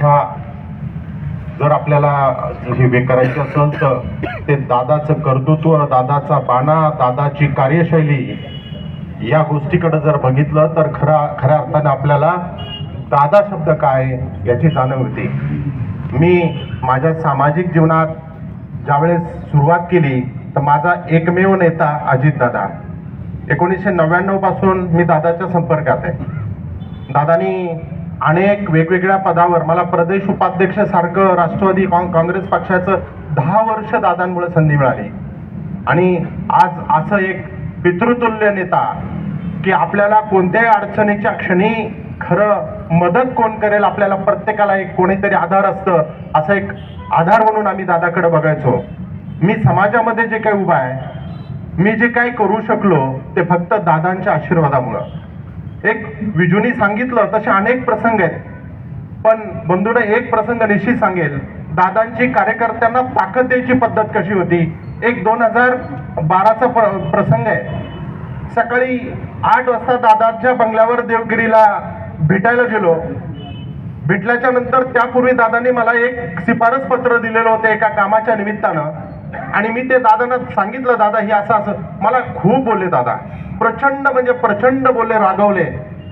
व्याख्या जर आपल्याला हे करायची असेल तर ते दादाचं कर्तृत्व, दादाचा बाणा, दादाची कार्यशैली या गोष्टीकडे जर बघितलं तर खऱ्या अर्थाने आपल्याला दादा शब्द काय याची जाणीव होती. मी माझ्या सामाजिक जीवनात ज्यावेळेस सुरुवात केली तर माझा एकमेव नेता अजितदादा. 1999 पासून मी दादाच्या संपर्कात आहे. दादानी अनेक वेगवेगळ्या पदावर मला प्रदेश उपाध्यक्ष सारखं राष्ट्रवादी काँग्रेस पक्षाचं 10 वर्ष दादांमुळे संधी मिळाली. आणि आज असं एक पितृतुल्य नेता की आपल्याला कोणत्याही अडचणीच्या क्षणी खरं मदत कोण करेल, आपल्याला प्रत्येकाला एक कोणीतरी आधार असतं, असं एक आधार म्हणून आम्ही दादाकडे बघायचो. मी समाजामध्ये जे काही उभा आहे, मी जे काही करू शकलो ते फक्त दादांच्या आशीर्वादामुळं. एक विजूनी सांगितलं तसे अनेक प्रसंग आहेत, पण बंधूने एक प्रसंग निश्चित सांगेल. दादांची कार्यकर्त्यांना ताकद द्यायची पद्धत कशी होती. एक 2012चा प्रसंग आहे. सकाळी 8 वाजता दादांच्या बंगल्यावर देवगिरीला भेटायला गेलो. भेटल्याच्या नंतर त्यापूर्वी दादांनी मला एक शिफारस पत्र दिलेलं होतं एका कामाच्या निमित्तानं. आणि मी ते दादांना सांगितलं, दादा हे असं असं. मला खूप बोलले दादा, प्रचंड म्हणजे प्रचंड बोलले, रागवले.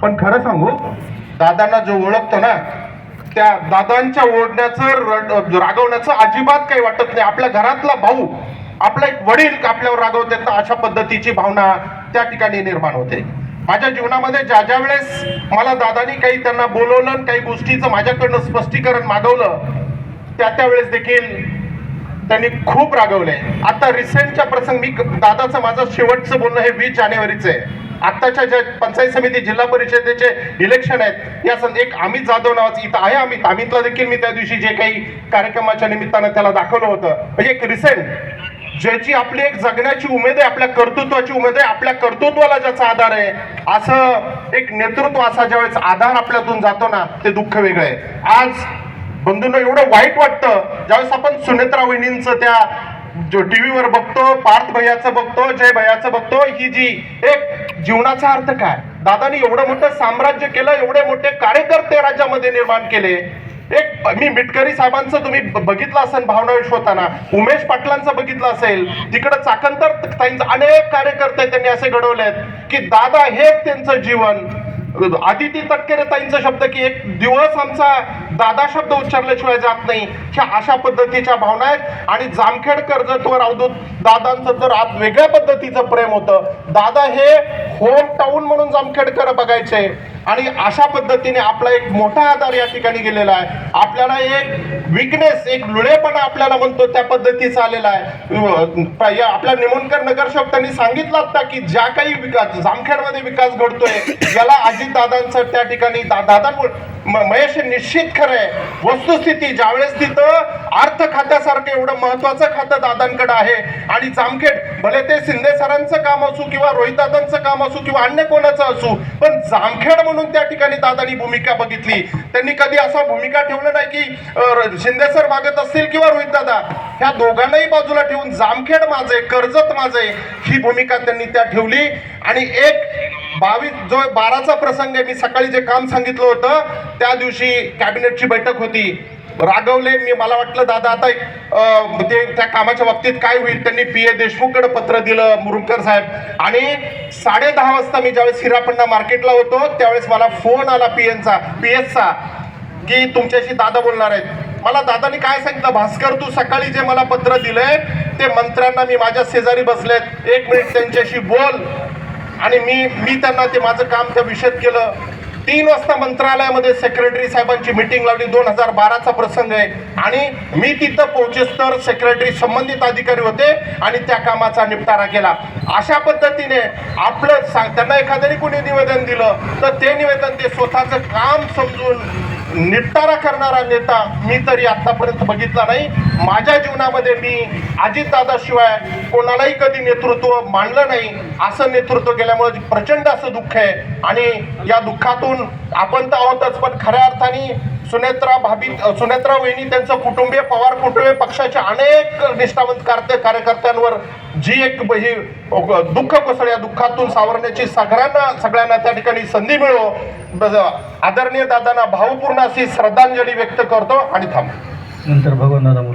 पण खरं सांगू, दादांना जो ओळखतो ना त्या दादांच्या ओढण्याचं रागवण्याचं अजिबात काही वाटत नाही. आपल्या घरातला भाऊ, आपला एक वडील आपल्यावर रागवतात ना, अशा पद्धतीची भावना त्या ठिकाणी निर्माण होते. माझ्या जीवनामध्ये ज्या ज्या वेळेस मला दादानी काही त्यांना बोलवलं, काही गोष्टीचं माझ्याकडनं स्पष्टीकरण मागवलं, त्या वेळेस देखील त्यांनी खूप रागवले. आता रिसेंटच्या प्रसंग, मी दादाचं माझं शेवटचं बोलणं हे 20 जानेवारीचं आहे. आत्ताच्या ज्या पंचायत समिती जिल्हा परिषदेचे इलेक्शन आहेत, या एक अमित जाधव नावाचं इथं आहे. अमितला देखील मी त्या दिवशी जे काही कार्यक्रमाच्या निमित्तानं त्याला दाखवलं होतं. म्हणजे एक रिसेंट ज्याची आपली एक जगण्याची उमेद आहे, आपल्या कर्तृत्वाची उमेद आहे, आपल्या कर्तृत्वाला ज्याचा आधार आहे, असं एक नेतृत्व असा ज्यावेळेस आधार आपल्यातून जातो ना, ते दुःख वेगळं आहे. आज बंधूंना एवढं वाईट वाटतं ज्यावेळेस आपण सुनेत्रा वहिनींचं त्या टीव्हीवर बघतो, पार्थ भैयाचं बघतो, जय भैयाचं बघतो. ही जी एक जीवनाचा अर्थ काय, दादानी एवढं मोठं साम्राज्य केलं, एवढे मोठे कार्यकर्ते राज्यामध्ये निर्माण केले. एक मी मिटकरी साहेबांचं तुम्ही बघितलं असेल भावनाविश होताना, उमेश पाटलांचं बघितलं असेल, तिकडं चाकणतर ताईंचं अनेक कार्यकर्ते त्यांनी असे घडवलेत की दादा हेच त्यांचं जीवन. आदिती तटकरे ताईंचा शब्द की एक दिवस आमचा दादा शब्द उच्चारल्याशिवाय जात नाही, अशा पद्धतीच्या भावना आहेत. आणि जामखेड कर्जतवर अवधूत दादांचं तर आज वेगळ्या पद्धतीचं प्रेम होतं. दादा हे होम टाऊन म्हणून जामखेडकर बघायचे. आणि अशा पद्धतीने आपला एक मोठा आधार या ठिकाणी गेलेला आहे. आपल्याला एक विकनेस, एक लुळेपणा आपल्याला म्हणतो त्या पद्धतीचा आलेला आहे. आपल्या निमोणकर नगरसेवकांनी सांगितलं आता की ज्या काही विकास जामखेडमध्ये विकास घडतोय याला अजितदादांचं त्या ठिकाणी दादांमुळे महेश निश्चित खरं आहे. वस्तुस्थिती ज्यावेळेस तिथं अर्थ खात्यासारखं एवढं महत्वाचं खातं दादांकडे आहे आणि जामखेड भले ते शिंदे सरांचं काम असू किंवा रोहितदादांचं काम असू किंवा अन्य कोणाचं असू, पण जामखेड म्हणून त्या ठिकाणी दादांनी भूमिका बघितली. त्यांनी कधी असा भूमिका ठेवलं नाही की शिंदे सर मागत असतील किंवा रोहितदादा, ह्या दोघांनाही बाजूला ठेवून जामखेड माझे, कर्जत माझे, ही भूमिका त्यांनी त्या ठेवली. आणि एक 12चा प्रसंग आहे. मी सकाळी जे काम सांगितलं होतं त्या दिवशी कॅबिनेटची बैठक होती. रागवले मी, मला वाटलं दादा आता ते त्या कामाच्या बाबतीत काय होईल. त्यांनी PA देशमुखकडे पत्र दिलं, मुरुमकर साहेब. आणि 10:30 वाजता मी ज्यावेळेस हिरापण्णा मार्केटला होतो त्यावेळेस मला फोन आला PS चा की तुमच्याशी दादा बोलणार आहेत. मला दादानी काय सांगितलं, भास्कर तू सकाळी जे मला पत्र दिलंय ते मंत्र्यांना, मी माझ्या शेजारी बसलेत, 1 मिनिट त्यांच्याशी बोल. आणि मी त्यांना ते माझं काम त्या विषयात केलं. 3 वाजता मंत्रालयामध्ये सेक्रेटरी साहेबांची मीटिंग लावली. 2012चा प्रसंग आहे. आणि मी तिथं पोहोचेस तर सेक्रेटरी संबंधित अधिकारी होते आणि त्या कामाचा निपटारा केला. अशा पद्धतीने आपलं त्यांना एखाद्याने कोणी निवेदन दिलं तर ते निवेदन ते स्वतःचं काम समजून निपटारा करणारा नेता मी तरी आतापर्यंत बघितला नाही. माझ्या जीवनामध्ये मी अजितदादाशिवाय कोणालाही कधी नेतृत्व मानलं नाही. असं नेतृत्व केल्यामुळे प्रचंड असं दुःख आहे. आणि या दुःखातून आपण तर आहोतच, पण खऱ्या अर्थाने सुनेत्रा वहिनी, त्यांचं कुटुंबीय, पवार कुटुंबीय पक्षाच्या अनेक निष्ठावंत कार्यकर्त्यांवर जी एक ही दुःख कोसळ, या दुःखातून सावरण्याची सगळ्यांना त्या ठिकाणी संधी मिळो, आदरणीय दादांना भावपूर्ण अशी श्रद्धांजली व्यक्त करतो आणि थांबतो. नंतर भगवान दादा